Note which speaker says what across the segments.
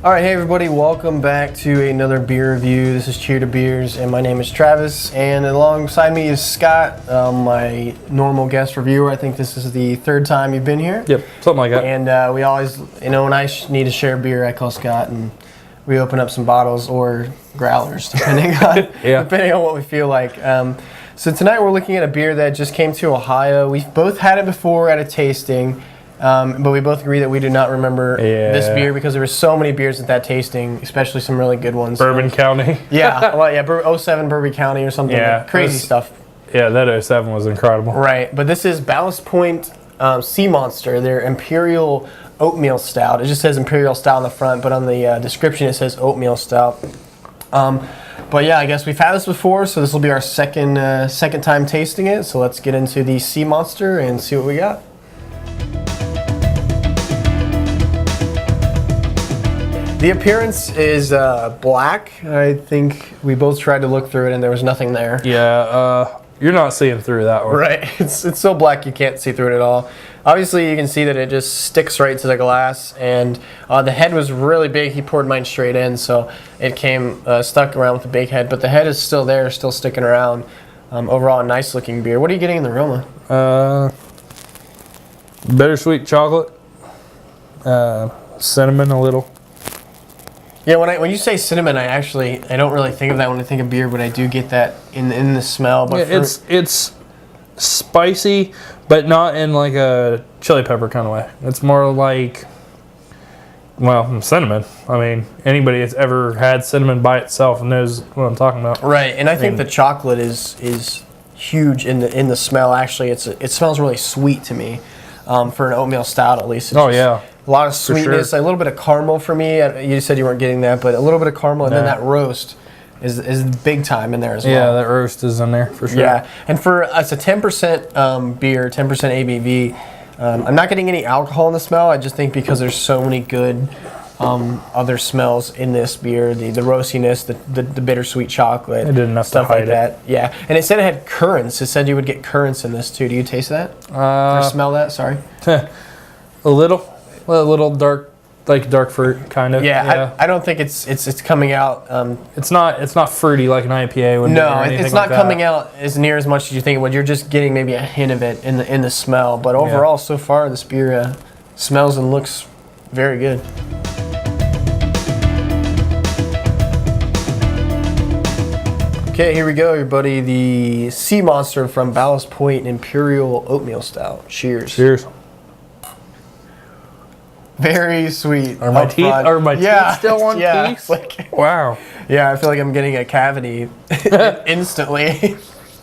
Speaker 1: All right, hey everybody, welcome back to another beer review. This is Cheer to Beers, and my name is Travis, and alongside me is Scott, my normal guest reviewer. I think this is the third time you've been here.
Speaker 2: Yep, something like that.
Speaker 1: And we always, when I need to share beer, I call Scott, and we open up some bottles or growlers, depending on depending on what we feel like. So tonight we're looking at a beer that just came to Ohio. We've both had it before at a tasting. But we both agree that we do not remember this beer because there were so many beers at that tasting, especially some really good ones.
Speaker 2: Bourbon County.
Speaker 1: Yeah, 07 Bourbon County or something.
Speaker 2: Yeah,
Speaker 1: like crazy stuff.
Speaker 2: Yeah, that 07 was incredible.
Speaker 1: Right, but this is Ballast Point Sea Monster, their Imperial Oatmeal Stout. It just says Imperial Stout on the front, but on the description it says Oatmeal Stout. But yeah, I guess we've had this before, so this will be our second time tasting it. So let's get into the Sea Monster and see what we got. The appearance is black. I think we both tried to look through it and there was nothing there.
Speaker 2: Yeah, you're not seeing through that one.
Speaker 1: Right, it's so black you can't see through it at all. Obviously you can see that it just sticks right to the glass, and the head was really big. He poured mine straight in, so it came stuck around with the big head, but the head is still there, still sticking around. Overall, a nice looking beer. What are you getting in the aroma?
Speaker 2: Bittersweet chocolate, cinnamon a little.
Speaker 1: Yeah, when you say cinnamon, I don't really think of that when I think of beer, but I do get that in the smell. But
Speaker 2: yeah, it's spicy, but not in like a chili pepper kind of way. It's more like, well, cinnamon. I mean, anybody that's ever had cinnamon by itself knows what I'm talking about.
Speaker 1: Right, and I think the chocolate is huge in the smell. Actually, it smells really sweet to me, for an oatmeal stout at least.
Speaker 2: Yeah.
Speaker 1: A lot of sweetness, a little bit of caramel for me. You said you weren't getting that, but a little bit of caramel, and then that roast is big time in there as well.
Speaker 2: Yeah, that roast is in there for sure.
Speaker 1: Yeah, and for it's a 10% beer, 10% ABV. I'm not getting any alcohol in the smell. I just think because there's so many good other smells in this beer, the roastiness, the bittersweet chocolate,
Speaker 2: it did enough
Speaker 1: stuff
Speaker 2: to hide
Speaker 1: like that. Yeah, and it said it had currants. It said you would get currants in this too. Do you taste that? Or smell that? Sorry.
Speaker 2: A little dark, like dark fruit kind of.
Speaker 1: Yeah. I don't think it's coming out.
Speaker 2: It's not fruity like an IPA would be.
Speaker 1: No, it's not coming out as near as much as you think it would. You're just getting maybe a hint of it in the smell. But overall, so far, this beer smells and looks very good. Okay, here we go, everybody. The Sea Monster from Ballast Point Imperial Oatmeal Stout. Cheers.
Speaker 2: Cheers.
Speaker 1: Very sweet.
Speaker 2: Are my teeth still on teeth?
Speaker 1: Like,
Speaker 2: wow.
Speaker 1: Yeah, I feel like I'm getting a cavity instantly.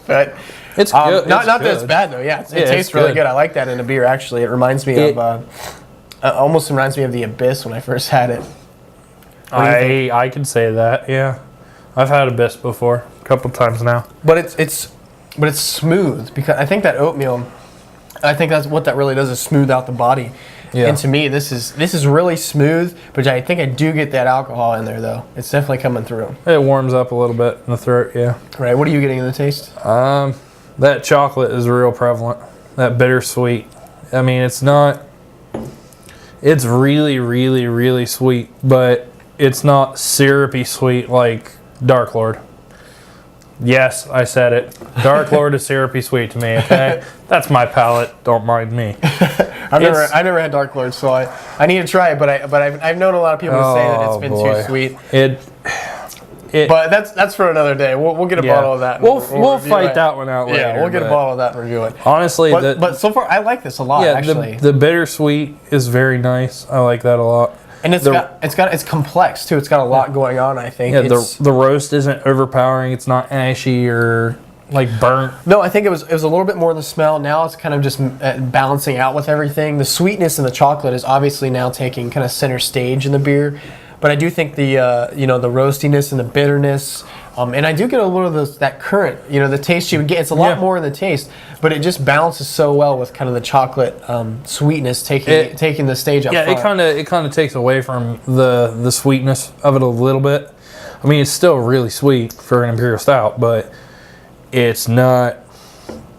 Speaker 1: But
Speaker 2: it's good.
Speaker 1: Not that it's bad though. Yeah, it tastes really good. I like that in a beer. Actually, it reminds me of almost reminds me of the Abyss when I first had it.
Speaker 2: I could say that. Yeah, I've had Abyss before a couple times now.
Speaker 1: But it's smooth, because I think that oatmeal. I think that's what that really does, is smooth out the body. Yeah. And to me, this is really smooth, but I think I do get that alcohol in there, though. It's definitely coming through.
Speaker 2: It warms up a little bit in the throat, yeah.
Speaker 1: Right. What are you getting in the taste?
Speaker 2: That chocolate is real prevalent. That bittersweet. I mean, it's really, really, really sweet, but it's not syrupy sweet like Dark Lord. Yes, I said it. Dark Lord is syrupy sweet to me, okay? That's my palate. Don't mind me.
Speaker 1: I've never had Dark Lord, so I need to try it, but I've known a lot of people who say that it's been too sweet. But that's for another day. We'll get a bottle of that.
Speaker 2: We'll fight that one out later.
Speaker 1: Yeah, we'll get a bottle of that and review it.
Speaker 2: Honestly,
Speaker 1: but so far I like this a lot. Actually,
Speaker 2: the bittersweet is very nice. I like that a lot.
Speaker 1: And it's complex too. It's got a lot going on, I think.
Speaker 2: Yeah, the roast isn't overpowering. It's not ashy or like burnt.
Speaker 1: No, I think it was a little bit more of the smell. Now it's kind of just balancing out with everything. The sweetness and the chocolate is obviously now taking kind of center stage in the beer. But I do think the the roastiness and the bitterness, and I do get a little of that currant, the taste you would get. It's a lot more in the taste, but it just balances so well with kind of the chocolate sweetness taking the stage up front.
Speaker 2: It kind of takes away from the sweetness of it a little bit. I mean, it's still really sweet for an Imperial Stout, but it's not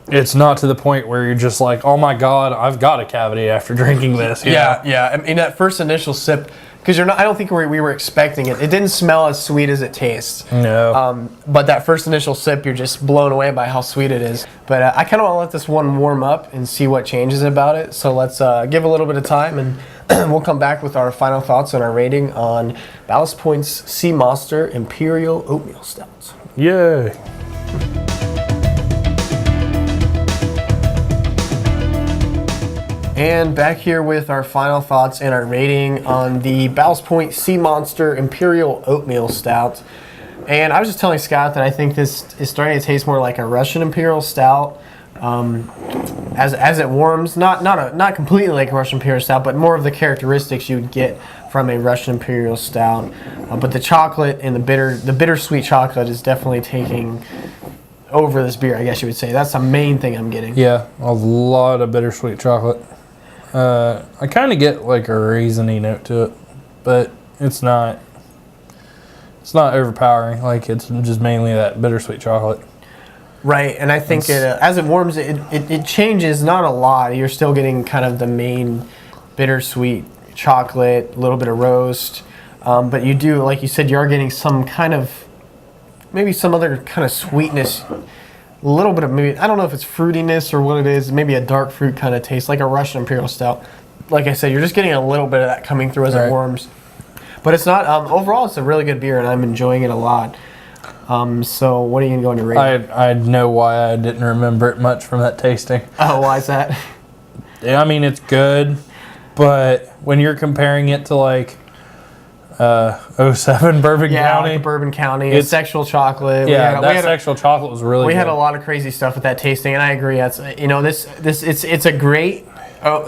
Speaker 2: to the point where you're just like, oh my God, I've got a cavity after drinking this.
Speaker 1: Yeah. I mean, that first initial sip because you're not. I don't think we were expecting it. It didn't smell as sweet as it tastes.
Speaker 2: No.
Speaker 1: But that first initial sip, you're just blown away by how sweet it is. But I kind of want to let this one warm up and see what changes about it. So let's give a little bit of time, and we'll come back with our final thoughts and our rating on Ballast Point's Sea Monster Imperial Oatmeal Stout.
Speaker 2: Yay.
Speaker 1: And back here with our final thoughts and our rating on the Ballast Point Sea Monster Imperial Oatmeal Stout. And I was just telling Scott that I think this is starting to taste more like a Russian Imperial Stout. As it warms, not completely like a Russian Imperial Stout, but more of the characteristics you would get from a Russian Imperial Stout. But the chocolate and the bittersweet chocolate is definitely taking over this beer, I guess you would say. That's the main thing I'm getting.
Speaker 2: Yeah, a lot of bittersweet chocolate. I kind of get like a raisiny note to it, but it's not overpowering. Like, it's just mainly that bittersweet chocolate.
Speaker 1: Right, and I think as it warms, it changes, not a lot. You're still getting kind of the main bittersweet chocolate, a little bit of roast, but you do, like you said, you are getting some kind of, maybe some other kind of sweetness, a little bit of, maybe, I don't know if it's fruitiness or what it is, maybe a dark fruit kind of taste, like a Russian Imperial Stout. Like I said, you're just getting a little bit of that coming through as it warms. But it's not, overall, it's a really good beer, and I'm enjoying it a lot. So what are you going to go on your rating?
Speaker 2: I know why I didn't remember it much from that tasting.
Speaker 1: Oh, why is that?
Speaker 2: Yeah, I mean, it's good, but when you're comparing it to like 07 Bourbon County.
Speaker 1: Like Bourbon County. It's sexual chocolate.
Speaker 2: Yeah, sexual chocolate was really good.
Speaker 1: We had a lot of crazy stuff with that tasting, and I agree. That's, it's a great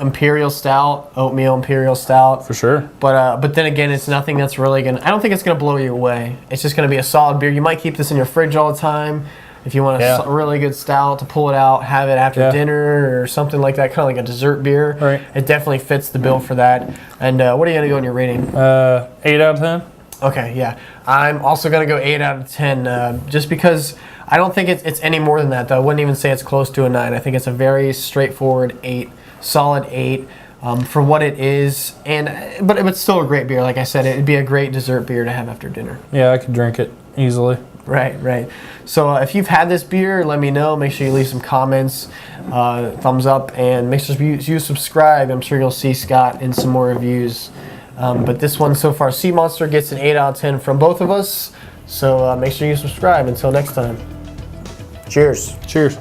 Speaker 1: Imperial Stout, oatmeal Imperial Stout.
Speaker 2: For sure.
Speaker 1: But then again, it's nothing that's really going to, I don't think it's going to blow you away. It's just going to be a solid beer. You might keep this in your fridge all the time. If you want a really good stout to pull it out, have it after dinner or something like that, kind of like a dessert beer.
Speaker 2: Right.
Speaker 1: It definitely fits the bill for that. And what are you going to go in your rating?
Speaker 2: 8 out of 10.
Speaker 1: Okay, yeah. I'm also going to go 8 out of 10 just because I don't think it's any more than that, though. I wouldn't even say it's close to a 9. I think it's a very straightforward 8, solid 8 for what it is. But it's still a great beer. Like I said, it'd be a great dessert beer to have after dinner.
Speaker 2: Yeah, I could drink it easily.
Speaker 1: Right. So if you've had this beer, let me know. Make sure you leave some comments, thumbs up, and make sure you subscribe. I'm sure you'll see Scott in some more reviews. But this one so far, Sea Monster gets an 8 out of 10 from both of us. So make sure you subscribe. Until next time. Cheers.
Speaker 2: Cheers.